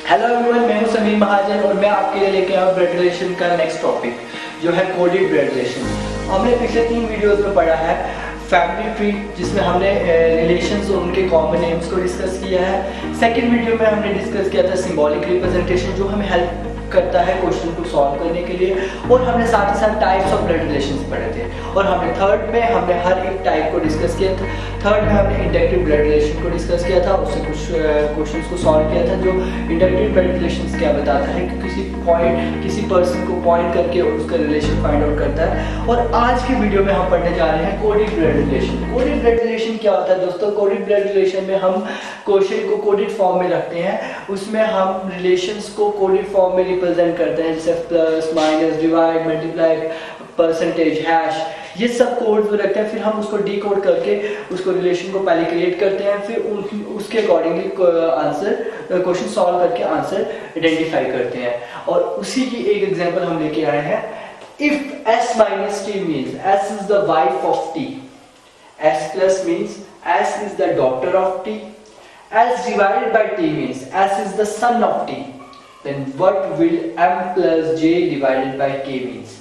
Hello everyone, मैं हूं समीर महाजन और मैं आपके लिए लेके आया ब्लड रिलेशन का नेक्स्ट टॉपिक जो है कोडेड ब्लड रिलेशन। हमने पिछले 3 वीडियोस में पढ़ा है फैमिली ट्री, जिसमें हमने रिलेशंस और उनके कॉमन नेम्स को डिस्कस किया है। सेकंड वीडियो में हमने डिस्कस किया था सिंबॉलिक रिप्रेजेंटेशन, जो हमें हेल्प करता है क्वेश्चन को सॉल्व करने के लिए, और हमने साथ ही साथ टाइप्स ऑफ ब्लड रिलेशंस पढ़े थे। और हमने थर्ड में हमने हर एक टाइप को डिस्कस किया था। थर्ड में हमने इंडक्टिव ब्लड रिलेशन को डिस्कस किया था, उससे कुछ क्वेश्चंस को सॉल्व किया था। जो इंडक्टिव ब्लड रिलेशंस क्या बताता है कि किसी पर्सन को पॉइंट करके उसका रिलेशन फाइंड आउट करता है। और आज के वीडियो में हम पढ़ने जा रहे हैं coded blood relation. Coded blood relation क्या होता है दोस्तों? कोडेड ब्लड रिलेशन में हम क्वेश्चन को कोडेड फॉर्म में रखते हैं, उसमें हम रिलेशंस को कोडेड फॉर्म में रिप्रेजेंट करते हैं, जैसे plus, minus, divide, multiply, percentage, hash, ये सब कोड्स में रखते हैं। फिर हम उसको डीकोड करके उसको रिलेशन को पहले क्रिएट करते हैं, फिर उसके अकॉर्डिंगली आंसर क्वेश्चन सॉल्व करके आंसर आइडेंटिफाई करते हैं। और उसी की एक एग्जांपल हम लेके आए हैं। If s minus t means s is the wife of t, s plus means s is the daughter of t, s divided by t means s is the son of t, then what will m plus j divided by k means?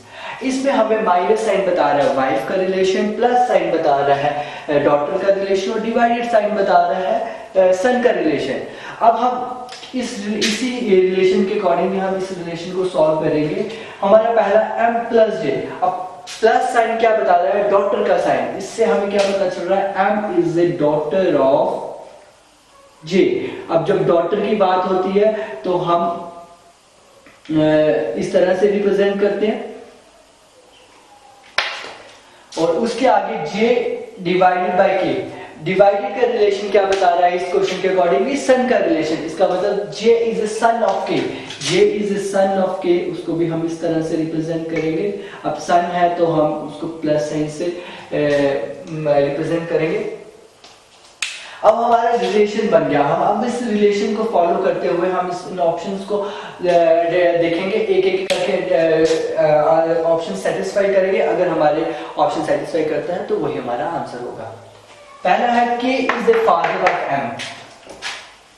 इसमें हमें minus sign बता रहा है wife का relation, plus sign बता रहा है daughter का रिलेशन, और डिवाइडेड साइन बता रहा है सन का रिलेशन। अब हम इसी रिलेशन के अकॉर्डिंगली हम इस रिलेशन को सॉल्व करेंगे। हमारा पहला m प्लस जे। अब प्लस साइन क्या बता रहा है? डॉटर का साइन। इससे हमें क्या पता चल रहा है? m is A daughter of j। अब जब डॉटर की बात होती है तो हम इस तरह से रिप्रेजेंट करते हैं, और उसके आगे j divided by k। Divided का रिलेशन क्या बता रहा है इस क्वेश्चन के अकॉर्डिंगली? सन का रिलेशन। इसका मतलब j is a son of k। j is a son of k, उसको भी हम इस तरह से रिप्रेजेंट करेंगे। अब सन है तो हम उसको प्लस साइन से रिप्रेजेंट करेंगे। अब हमारा रिलेशन बन गया। हम अब इस रिलेशन को फॉलो करते हुए हम इन ऑप्शंस को देखेंगे, एक एक करके ऑप्शन सेटिस्फाई करेंगे। अगर हमारे ऑप्शन सेटिस्फाई करता है तो वही हमारा आंसर होगा। पहला है k is a father of m।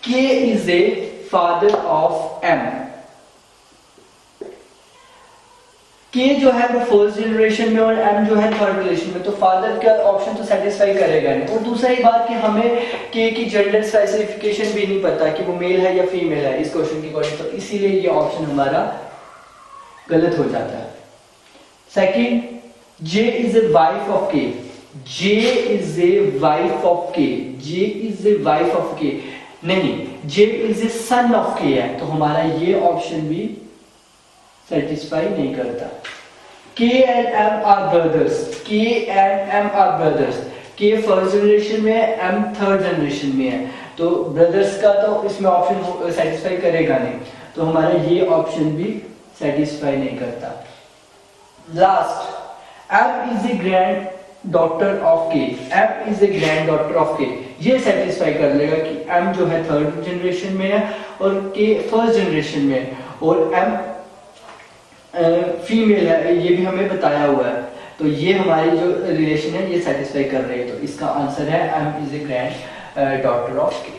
k is a father of m। k जो है वो फर्स्ट जनरेशन में और m जो है थर्ड जनरेशन में, तो फादर का ऑप्शन तो सेटिस्फाई करेगा नहीं। और दूसरा ही बात कि हमें k की जेंडर स्पेसिफिकेशन भी नहीं पता कि वो मेल है या फीमेल है इस क्वेश्चन के अकॉर्डिंग, तो इसीलिए ये ऑप्शन हमारा गलत हो जाता है। Second, j is a wife of k। j is a wife of k। j is a wife of k नहीं, j is a son of k है, तो हमारा ये ऑप्शन भी सेटिस्फाई नहीं करता। k and m are brothers. k and m are brothers. k first generation में है, m थर्ड जनरेशन में है, तो ब्रदर्स का तो इसमें ऑप्शन सेटिस्फाई करेगा नहीं, तो हमारा ये ऑप्शन भी सेटिस्फाई नहीं करता। Last, m is A grand daughter of k। m is A grand daughter of k, ये सेटिस्फाई कर लेगा कि m जो है थर्ड जनरेशन में है और k फर्स्ट जनरेशन में है, और m फीमेल है, ये भी हमें बताया हुआ है, तो ये हमारी जो रिलेशन है ये सेटिस्फाई कर रही है। तो इसका आंसर है m is A grand daughter of k।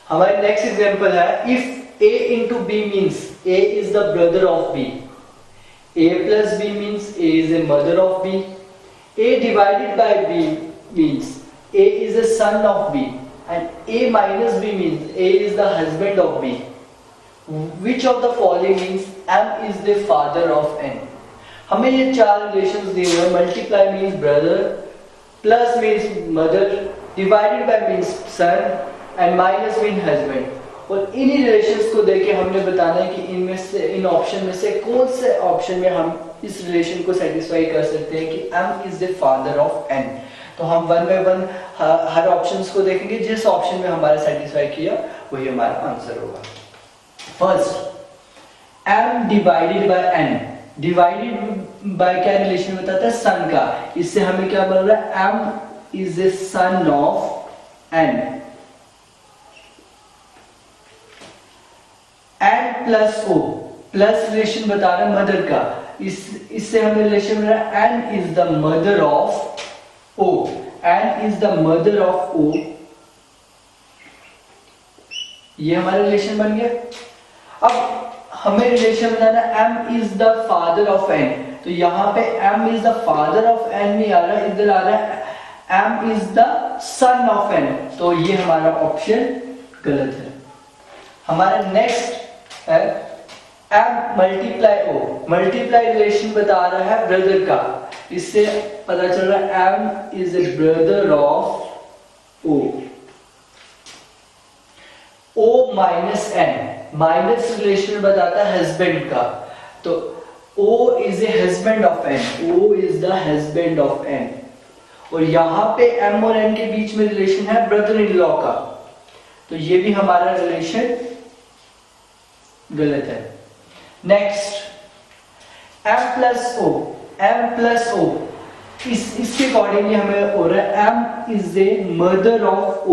हमारी नेक्स्ट एग्जांपल है, if a into b means a is the brother of b, a plus b means a is a mother of b, a divided by b means a is a son of b, and a minus b means a is the husband of b. Which of the following means m is the father of n? हमें ये चार relations दिए हुए हैं। Multiply means brother, plus means mother, divided by means son, and minus mean husband. और इन्हीं relations को देके हमने बताना है कि इनमें से, इन ऑप्शन में से कौन से ऑप्शन में हम इस रिलेशन को सेटिस्फाई कर सकते हैं कि m is the father of n। तो हम one by one her options को देखेंगे, जिस ऑप्शन में हमारा सेटिस्फाई किया वही हमारा आंसर होगा। First, m divided bye n। Divided bye क्या रिलेशन बताता है? सन का। इससे हमें क्या बोल रहा है? m is a son of n। n plus o, plus relation बता रहा है मदर का, इससे हमें रिलेशन मिल रहा है n is the mother of o। n is the mother of o, ये हमारा रिलेशन बन गया। अब हमें relation banana m is the father of n, तो यहाँ पे m is the father of n नहीं आ रहा, इधर आ रहा है m is the son of n, तो ये हमारा ऑप्शन गलत है। हमारा नेक्स्ट है m multiply o, multiply relation बता रहा है ब्रदर का, इससे पता चल रहा है m is A brother of o। o minus n, minus relation बताता है हस्बैंड का, तो o is a husband of n, o is the husband of n, और यहां पे m और n के बीच में रिलेशन है ब्रदर इन लॉ का, तो ये भी हमारा रिलेशन गलत है। नेक्स्ट m प्लस o, इसके अकॉर्डिंगली हमें हो रहा है m is a mother of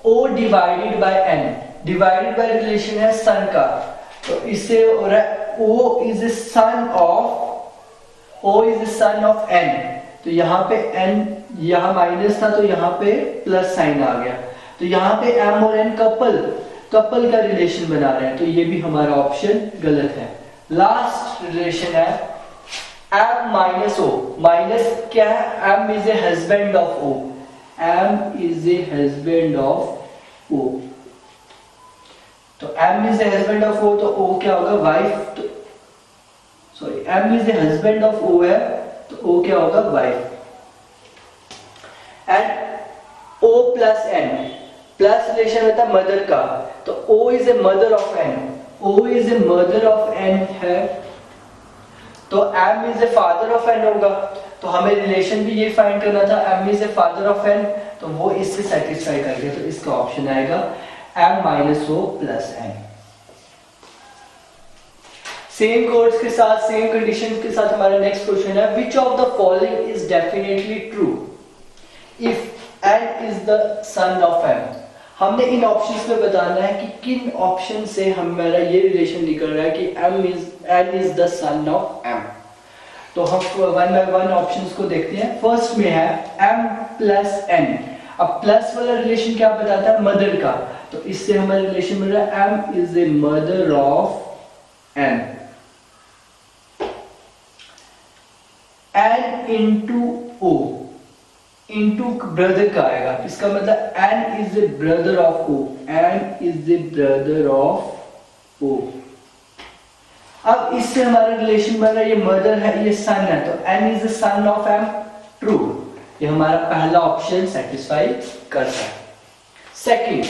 o divided by n, divided by relation है सन का, तो इससे हो रहा है o is a son of n, तो यहाँ पे n यहाँ माइनस था तो यहाँ पे प्लस साइन आ गया, तो यहाँ पे m और n कपल का रिलेशन बना रहे हैं, तो ये भी हमारा ऑप्शन गलत है। लास्ट रिलेशन है m माइनस o, माइनस क्या है, m is a husband of o, m is a husband of o, तो m is a husband of o, तो o क्या होगा वाइफ, तो sorry m is a husband of o है, तो o क्या होगा wife. And o plus n, plus relation होता है मदर का, तो o is a mother of n, o is a mother of n है, तो m is a father of n होगा, तो हमें रिलेशन भी ये फाइंड करना था, m is a father of n, तो वो इससे सेटिस्फाई कर गया, तो इसका ऑप्शन आएगा m minus o plus n। Same codes के साथ, सेम कंडीशन के साथ हमारा नेक्स्ट क्वेश्चन है, which of the following is definitely true if n is the sun of m। हमने इन ऑप्शंस में बताना है कि किन ऑप्शन से हमारा ये रिलेशन निकल रहा है कि n is the sun of m। तो हम वन बाय वन ऑप्शंस को देखते हैं। फर्स्ट में है m प्लस n, अब प्लस वाला रिलेशन क्या बताता है, मदर का, तो इससे हमारा रिलेशन मिल रहा है m is a mother of n, n into o, into brother का आएगा, इसका मतलब n is A brother of o, n is A brother of o। अब इससे हमारा रिलेशन बन रहा है, ये मदर है ये सन है, तो n is a son of m, true, ये हमारा पहला ऑप्शन सेटिस्फाई करता है। Second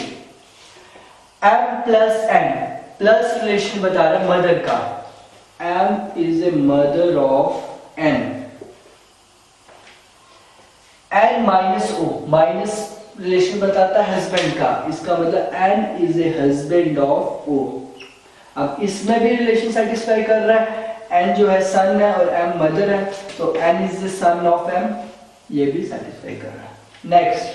m plus n, plus relation बता रहा है मदर का, m is a mother of n, n minus o, minus relation बताता है हस्बैंड का, इसका मतलब n is a husband of o। अब इसमें भी रिलेशन सेटिस्फाई कर रहा है, n जो है सन है और m मदर है, तो n is a son of m, ये भी सेटिस्फाई कर रहा है। Next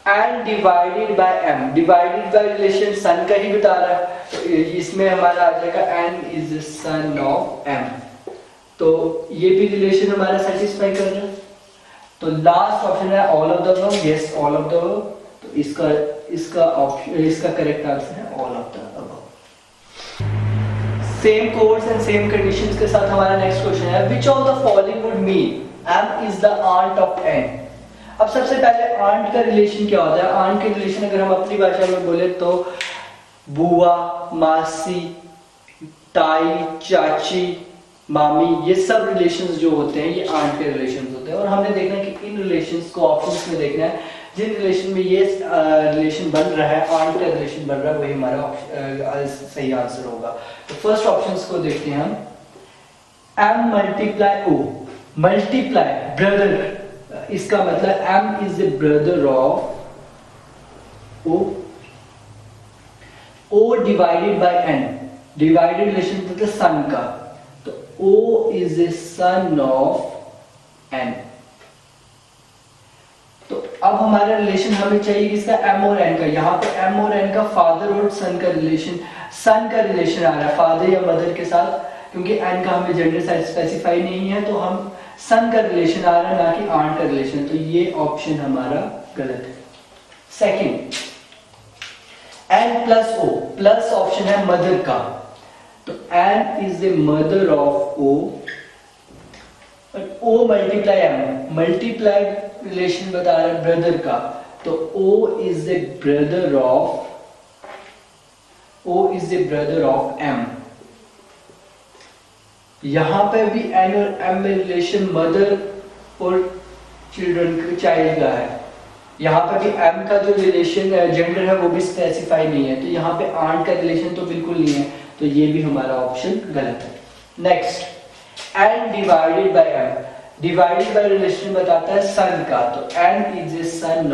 n divided by m, divided by relation son का ही बता रहा है, तो इसमें हमारा आ जाएगा n is a son of m, तो ये भी रिलेशन हमारा सेटिस्फाई कर रहा है। तो लास्ट ऑप्शन है all of the above, yes all of the above, तो इसका करेक्ट आंसर है all of the above. Same codes and same conditions के साथ हमारा नेक्स्ट क्वेश्चन है, which of the following would mean m is the aunt of n। अब सबसे पहले आंट का रिलेशन क्या होता है, आंट के रिलेशन अगर हम अपनी भाषा में बोले तो बुआ, मासी, ताई, चाची, मामी, ये सब रिलेशंस जो होते हैं ये आंट के रिलेशंस होते हैं, और हमने देखना है कि इन रिलेशंस को ऑप्शंस में देखना है, जिन रिलेशन में ये रिलेशन बन रहा है, आंट का रिलेशन बन रहा है, वही हमारा सही आंसर होगा। तो फर्स्ट ऑप्शंस को देखते हैं हम, m multiply o, multiply brother, इसका मतलब m is A brother of o, o divided by n, divided relation मतलब सन का, तो o is a son of n। तो अब हमारा रिलेशन हमें चाहिए किसका, m और n का, यहाँ पे m और n का फादर और सन का रिलेशन, सन का रिलेशन आ रहा है फादर या मदर के साथ, क्योंकि n का हमें जेंडर स्पेसिफाई नहीं है, तो हम सन का रिलेशन आ रहा है ना कि आंट का रिलेशन, तो ये ऑप्शन हमारा गलत है। Second N plus O, plus option है मदर का, तो N is the mother of O, O multiply M, multiply relation बता रहा है ब्रदर का, तो O is the brother of M. यहां पे भी एन और एम में रिलेशन मदर और चिल्ड्रन चाइल्ड का है, यहाँ पे भी एम का जो रिलेशन जेंडर है वो भी स्पेसिफाई नहीं है, तो यहाँ पे आंट का रिलेशन तो बिल्कुल नहीं है, तो ये भी हमारा ऑप्शन गलत है। Next, N divided by M, divided by relation बताता है सन का, तो N is a son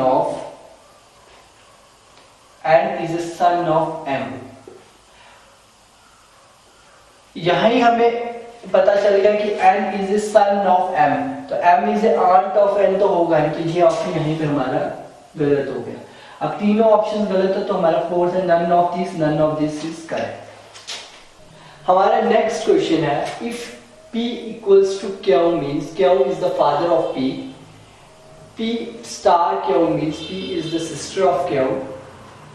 of M. यहां ही हमें पता चल गया कि n is a son of m, तो m is a aunt of n तो होगा नहीं, तो ये ऑप्शन यहीं पे हमारा गलत हो गया। अब तीनों ऑप्शन गलत है, तो हमारा फोर्थ है none of this is correct. हमारा नेक्स्ट क्वेश्चन है, if p equals to q means q is the father of p, p star q means p is the sister of q,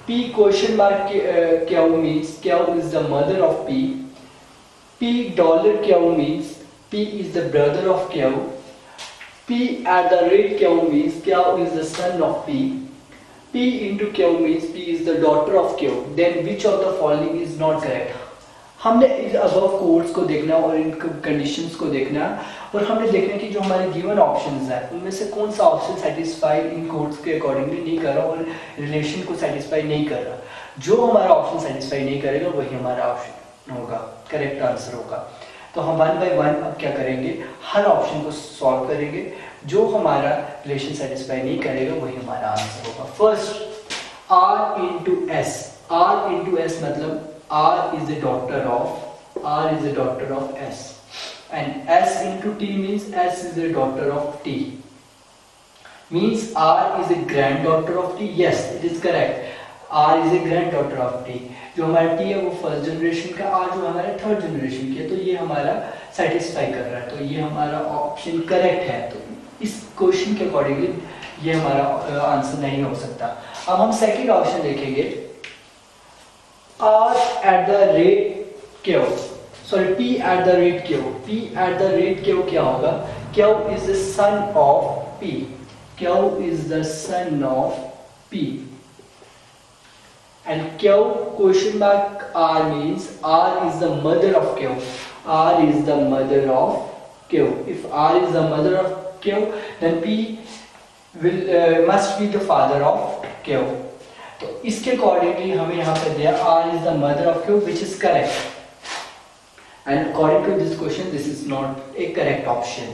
p question mark q means q is the mother of p, P dollar Q means P is the brother of Q, P at the rate Q means Q is the son of P, P into Q means P is the daughter of Q, then which of the following is not correct? हमने इस above codes को देखना और इन conditions को देखना, और हमने देखना कि जो हमारे गिवन ऑप्शंस हैं उनमें से कौन सा ऑप्शन सेटिस्फाई इन कोड्स के अकॉर्डिंगली नहीं कर रहा और रिलेशन को सेटिस्फाई नहीं कर रहा। जो हमारा ऑप्शन सेटिस्फाई नहीं करेगा वही हमारा ऑप्शन होगा, करेक्ट आंसर होगा। तो हम वन बाय वन अब क्या करेंगे, हर ऑप्शन को सॉल्व करेंगे, जो हमारा रिलेशन सेटिस्फाई नहीं करेगा वही हमारा आंसर होगा। First, R into S, R into S मतलब R is a daughter of S, and S into T means S is a daughter of T, means R is a granddaughter of T, yes it is correct, R is a granddaughter of T। जो हमारा T है वो first generation का, R जो हमारा third generation की है, तो ये हमारा सेटिस्फाई कर रहा है, तो ये हमारा ऑप्शन करेक्ट है। तो इस क्वेश्चन के अकॉर्डिंगली ये हमारा आंसर नहीं हो सकता। अब हम सेकंड ऑप्शन देखेंगे, R at the rate Q, sorry P at the rate Q, P at the rate Q क्या होगा, Q is the son of P, Q is the son of P, and Q question mark R means R is the mother of Q, R is the mother of Q, if R is the mother of Q then P will must be the father of Q, तो इसके accordingly हमें यहाँ पे दिया R is the mother of Q which is correct, and according to this question this is not a correct option.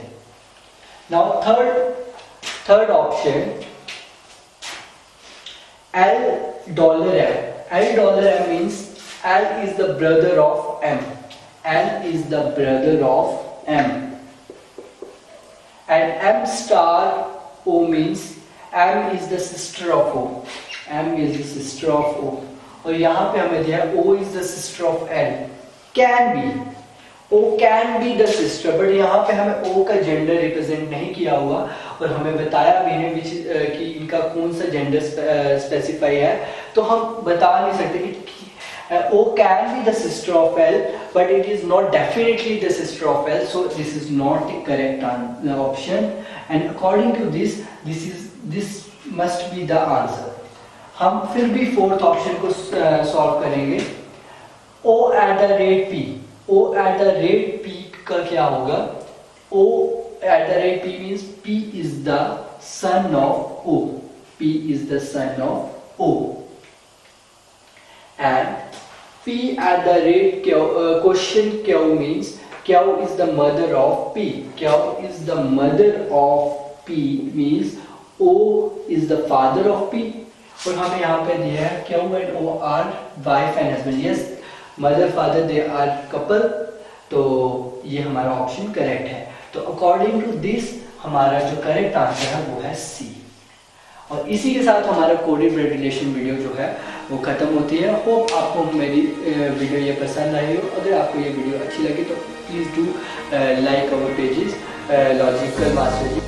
Now third option, L dollar M means L is the brother of M, L is the brother of M, and M star O means M is the sister of O, M is the sister of O, और यहाँ पे हमें दिया O is the sister of L, can be O can be the sister, but यहाँ पे हमें O का gender represent नहीं किया हुआ और हमें बताया भी नहीं कि इनका कौन सा जेंडर स्पेसिफाई है, तो हम बता नहीं सकते कि O can be the sister of L, but it is not definitely the sister of L, so this is not the correct option, and according to this must be the answer. हम फिर भी fourth option को solve करेंगे, O at the rate P, O at the rate P का क्या होगा, O at the rate P means P is the son of O, P is the son of O, and P at the rate Q, question Q means Q is the mother of P, Q is the mother of P means O is the father of P, और हमें यहाँ पे दिया है Q and O are wife and husband, yes mother father they are couple, तो ये हमारा option correct है। तो अकॉर्डिंग टू दिस हमारा जो करेक्ट आंसर है वो है सी। और इसी के साथ हमारा कोडेड ब्लड रिलेशन वीडियो जो है वो खत्म होती है। होप आपको मेरी वीडियो ये पसंद आई हो। अगर आपको ये वीडियो अच्छी लगी तो please do like our pages logical master ji.